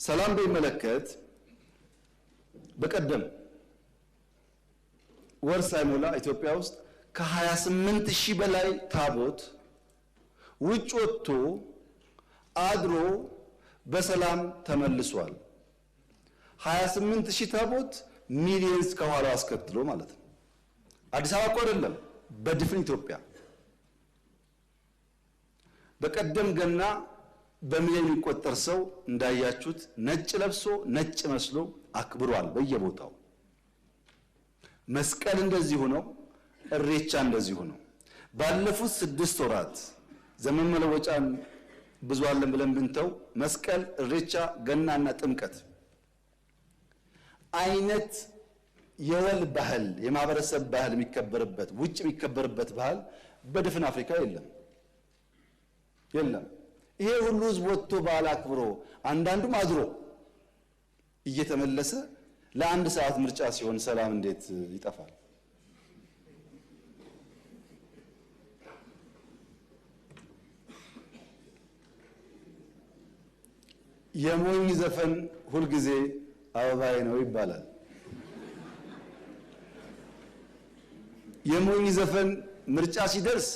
ሰላም በሚመለከት በቀደም ወር ሳይሞላ ኢትዮጵያ ውስጥ ከ28000 በላይ ታቦት ውጭ ወጥቶ አድሮ በሰላም ተመልሷል። 28000 ታቦት ሚሊየንስ ከኋላ አስከትሎ ማለት ነው። አዲስ አበባ አይደለም፣ በድፍን ኢትዮጵያ። በቀደም ገና በሚሊዮን የሚቆጠር ሰው እንዳያችሁት ነጭ ለብሶ ነጭ መስሎ አክብሯል በየቦታው። መስቀል እንደዚህ ሆኖ እሬቻ እንደዚህ ሆኖ ባለፉት 6 ወራት ዘመን መለወጫን ብዙ አለን ብለን ብንተው መስቀል፣ እሬቻ፣ ገናና ጥምቀት አይነት የወል ባህል የማህበረሰብ ባህል የሚከበርበት ውጭ የሚከበርበት ባህል በድፍን አፍሪካ የለም። ይሄ ሁሉ ህዝብ ወጥቶ በዓል አክብሮ አንዳንዱም አድሮ እየተመለሰ ለአንድ ሰዓት ምርጫ ሲሆን ሰላም እንዴት ይጠፋል? የሞኝ ዘፈን ሁልጊዜ አበባዬ ነው ይባላል። የሞኝ ዘፈን ምርጫ ሲደርስ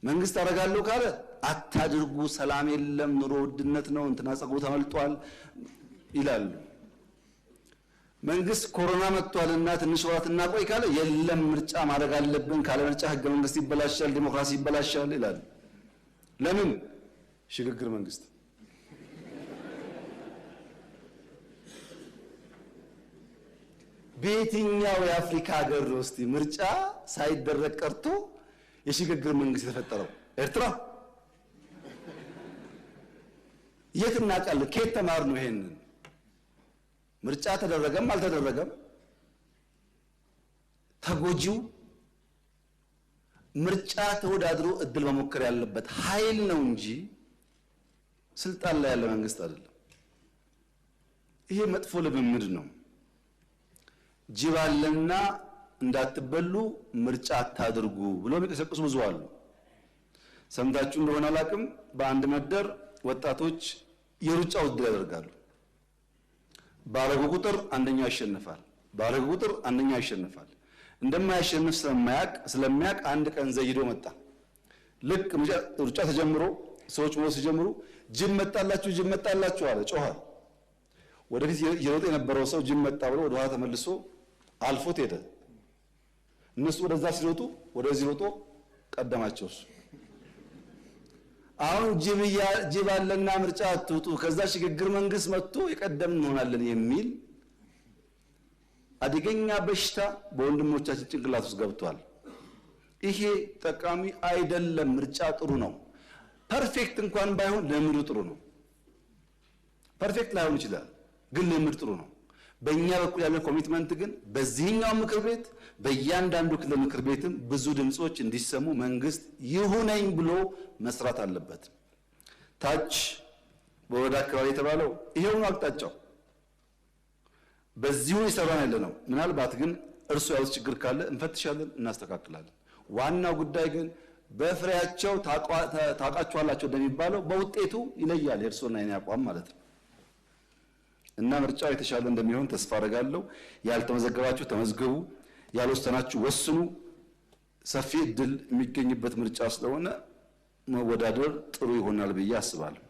መንግስት አደርጋለሁ ካለ አታድርጉ፣ ሰላም የለም፣ ኑሮ ውድነት ነው፣ እንትና ጸጉሩ ተመልጧል ይላሉ። መንግስት ኮሮና መጥቷልና ትንሽ ወራት እናቆይ ካለ የለም ምርጫ ማድረግ አለብን፣ ካለ ምርጫ ህገ መንግስት ይበላሻል፣ ዲሞክራሲ ይበላሻል ይላሉ። ለምን? ሽግግር መንግስት። በየትኛው የአፍሪካ ሀገር ውስጥ ምርጫ ሳይደረግ ቀርቶ የሽግግር መንግስት የተፈጠረው? ኤርትራ። የት እናውቃለን? ከየት ተማርነው? ይሄንን ምርጫ ተደረገም አልተደረገም ተጎጂው ምርጫ ተወዳድሮ እድል መሞከር ያለበት ኃይል ነው እንጂ ስልጣን ላይ ያለ መንግስት አይደለም። ይሄ መጥፎ ልምምድ ነው። ጅብ አለና እንዳትበሉ ምርጫ አታድርጉ ብሎ የሚቀሰቅሱ ብዙ አሉ። ሰምታችሁ እንደሆነ አላቅም፣ በአንድ መደር ወጣቶች የሩጫ ውድድር ያደርጋሉ። ባረጉ ቁጥር አንደኛው ያሸንፋል፣ ባረጉ ቁጥር አንደኛው ያሸንፋል። እንደማያሸንፍ ስለሚያቅ አንድ ቀን ዘይዶ መጣ። ልክ ሩጫ ተጀምሮ ሰዎች ሞት ሲጀምሩ ጅብ መጣላችሁ አለ፣ ጮኸ። ወደፊት የሮጠ የነበረው ሰው ጅብ መጣ ብሎ ወደ ኋላ ተመልሶ አልፎት ሄደ። እነሱ ወደዛ ሲሮጡ ወደዚህ ሮጦ ቀደማቸው። አሁን ጅብ አለና ምርጫ አትውጡ፣ ከዛ ሽግግር መንግስት መጥቶ የቀደምን እንሆናለን የሚል አደገኛ በሽታ በወንድሞቻችን ጭንቅላት ውስጥ ገብቷል። ይሄ ጠቃሚ አይደለም። ምርጫ ጥሩ ነው። ፐርፌክት እንኳን ባይሆን ልምዱ ጥሩ ነው። ፐርፌክት ላይሆን ይችላል፣ ግን ልምድ ጥሩ ነው። በእኛ በኩል ያለ ኮሚትመንት ግን በዚህኛው ምክር ቤት በእያንዳንዱ ክልል ምክር ቤትም ብዙ ድምጾች እንዲሰሙ መንግስት ይሁነኝ ብሎ መስራት አለበት። ታች በወረዳ አካባቢ የተባለው ይሄው ነው አቅጣጫው። በዚሁ ይሰራን ያለ ነው። ምናልባት ግን እርሱ ያሉት ችግር ካለ እንፈትሻለን፣ እናስተካክላለን። ዋናው ጉዳይ ግን በፍሬያቸው ታውቃቸዋላቸው እንደሚባለው በውጤቱ ይለያል የእርሱና የኔ አቋም ማለት ነው። እና ምርጫው የተሻለ እንደሚሆን ተስፋ አደርጋለሁ። ያልተመዘገባችሁ ተመዝገቡ፣ ያልወሰናችሁ ወስኑ። ሰፊ እድል የሚገኝበት ምርጫ ስለሆነ መወዳደር ጥሩ ይሆናል ብዬ አስባለሁ።